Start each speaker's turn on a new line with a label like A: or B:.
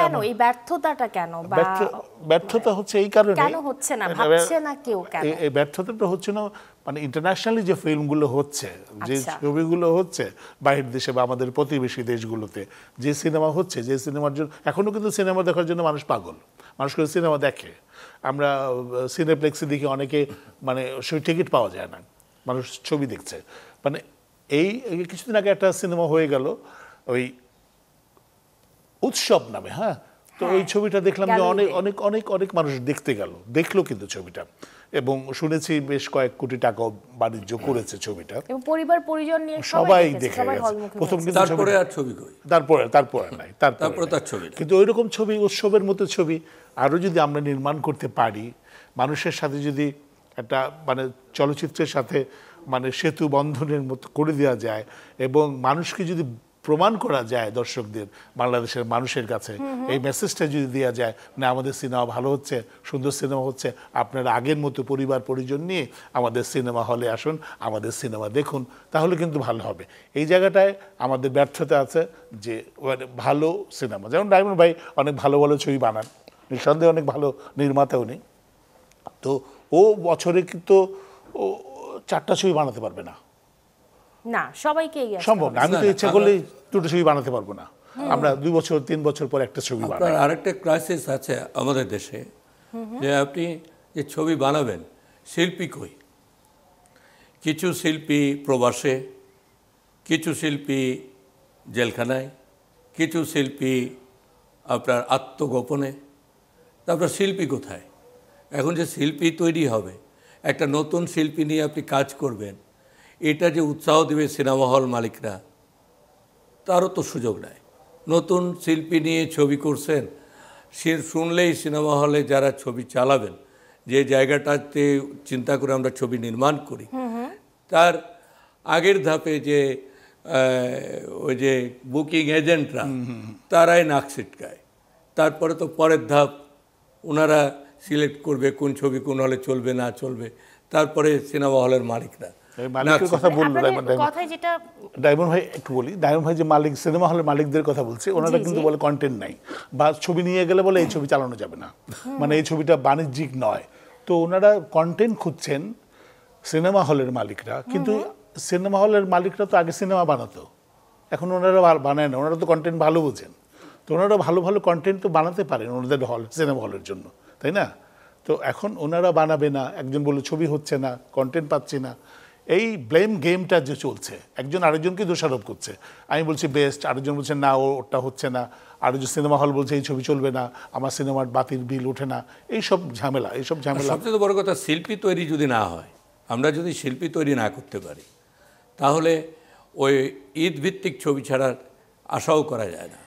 A: কেন এই ব্যর্থতাটা কেন বা
B: ব্যর্থতা হচ্ছে এই কারণে
A: কেন হচ্ছে না ভাবছে না কেউ কেন
B: এই ব্যর্থতাটা হচ্ছে না মানে ইন্টারন্যাশনালি যে ফিল্মগুলো হচ্ছে যে ছবিগুলো হচ্ছে বাইরের দেশে বা আমাদের প্রতিবেশী দেশগুলোতে যে সিনেমা হচ্ছে যে সিনেমার জন্য এখনো কিন্তু সিনেমা দেখার জন্য মানুষ পাগল মানুষ করে সিনেমা দেখে আমরা সিনেপ্লেক্সে দেখি অনেকে মানে সেই টিকিট পাওয়া যায় না মানুষ ছবি দেখছে মানে এই কিছুদিন আগে একটা সিনেমা হয়ে গেল ওই উৎসব নামে হ্যাঁ তো ওই ছবিটা দেখলাম যে অনেক অনেক অনেক অনেক মানুষ দেখতে গেল দেখলো কিন্তু ছবিটা এবং শুনেছি বেশ কয়েক কোটি টাকা বাণিজ্য করেছে ছবিটা
A: এবং পরিবার পরিজন নিয়ে
B: সবাই দেখে গেছে প্রথম কিন্তু
C: তারপরে আর ছবি কই
B: তারপরে নাই তারপরে তার ছবি কিন্তু ওইরকম ছবি উৎসবের মতো ছবি আরো যদি আমরা নির্মাণ করতে পারি মানুষের সাথে যদি একটা মানে চলচ্চিত্রের সাথে মানে সেতু বন্ধনের মতো করে দেওয়া যায় এবং মানুষকে যদি প্রমাণ করা যায় দর্শকদের বাংলাদেশের মানুষের কাছে এই মেসেজটা যদি দেওয়া যায় না আমাদের সিনেমা ভালো হচ্ছে সুন্দর সিনেমা হচ্ছে আপনারা আগের মতো পরিবার পরিজন নিয়ে আমাদের সিনেমা হলে আসুন আমাদের সিনেমা দেখুন তাহলে কিন্তু ভালো হবে এই জায়গাটায় আমাদের ব্যর্থতা আছে যে মানে ভালো সিনেমা যেমন ডায়মন্ড ভাই অনেক ভালো ভালো ছবি বানান নিঃসন্দেহে অনেক ভালো নির্মাতা উনি তো ও বছরে কিন্তু ও 4টা ছবি বানাতে পারবে না
A: না সবাইকে
B: সম্ভব না আমি তো ইচ্ছা করলেই 2টো ছবি বানাতে পারবো না আমরা 2 বছর 3 বছর পর একটা ছবি বানাই
C: আরেকটা ক্রাইসিস আছে আমাদের দেশে যে আপনি যে ছবি বানাবেন শিল্পী কই কিছু শিল্পী প্রবাসে কিছু শিল্পী জেলখানায় কিছু শিল্পী আপনার আত্মগোপনে তারপর শিল্পী কোথায় এখন যে শিল্পী তৈরি হবে একটা নতুন শিল্পী নিয়ে আপনি কাজ করবেন এটা যে উৎসাহ দেবে সিনেমা হল মালিকরা তারও তো সুযোগ নাই নতুন শিল্পী নিয়ে ছবি করছেন সে শুনলেই সিনেমা হলে যারা ছবি চালাবেন যে জায়গাটাতে চিন্তা করে আমরা ছবি নির্মাণ করি তার আগের ধাপে যে ওই যে বুকিং এজেন্টরা তারাই নাক ছিটকায় তারপরে তো পরের ধাপ ওনারা সিলেক্ট করবে কোন ছবি কোন হলে চলবে না চলবে তারপরে সিনেমা হলের মালিকরা
B: মালিকের কথা বলবো ডায়মন্ড ভাই একটু বলি ডায়মন্ড ভাই যে মালিক সিনেমা হলের মালিকদের কথা বলছে ওনারা কিন্তু বলে কন্টেন্ট নাই বা ছবি নিয়ে গেলে বলে এই ছবি চালানো যাবে না মানে এই ছবিটা বাণিজ্যিক নয় তো ওনারা কন্টেন্ট খুঁজছেন সিনেমা হলের মালিকরা কিন্তু সিনেমা হলের মালিকরা তো আগে সিনেমা বানাতো এখন ওনারা বানায় না ওনারা তো কন্টেন্ট ভালো বোঝেন তো ওনারা ভালো ভালো কন্টেন্ট তো বানাতে পারেন ওনাদের হল সিনেমা হলের জন্য তাই না তো এখন ওনারা বানাবে না একজন বলল ছবি হচ্ছে না কন্টেন্ট পাচ্ছি না এই ব্লেম গেমটা যে চলছে একজন আরেকজনকে দোষারোপ করছে আমি বলছি বেস্ট আরেকজন বলছে না ওটা হচ্ছে না আরেকজন সিনেমা হল বলছে এই ছবি চলবে না আমার সিনেমার বাতিল বিল ওঠে না এইসব ঝামেলা
C: সবচেয়ে বড় কথা শিল্পী তৈরি যদি না হয় আমরা যদি শিল্পী তৈরি না করতে পারি তাহলে ওই ঈদ ভিত্তিক ছবি ছাড়ার আশাও করা যায় না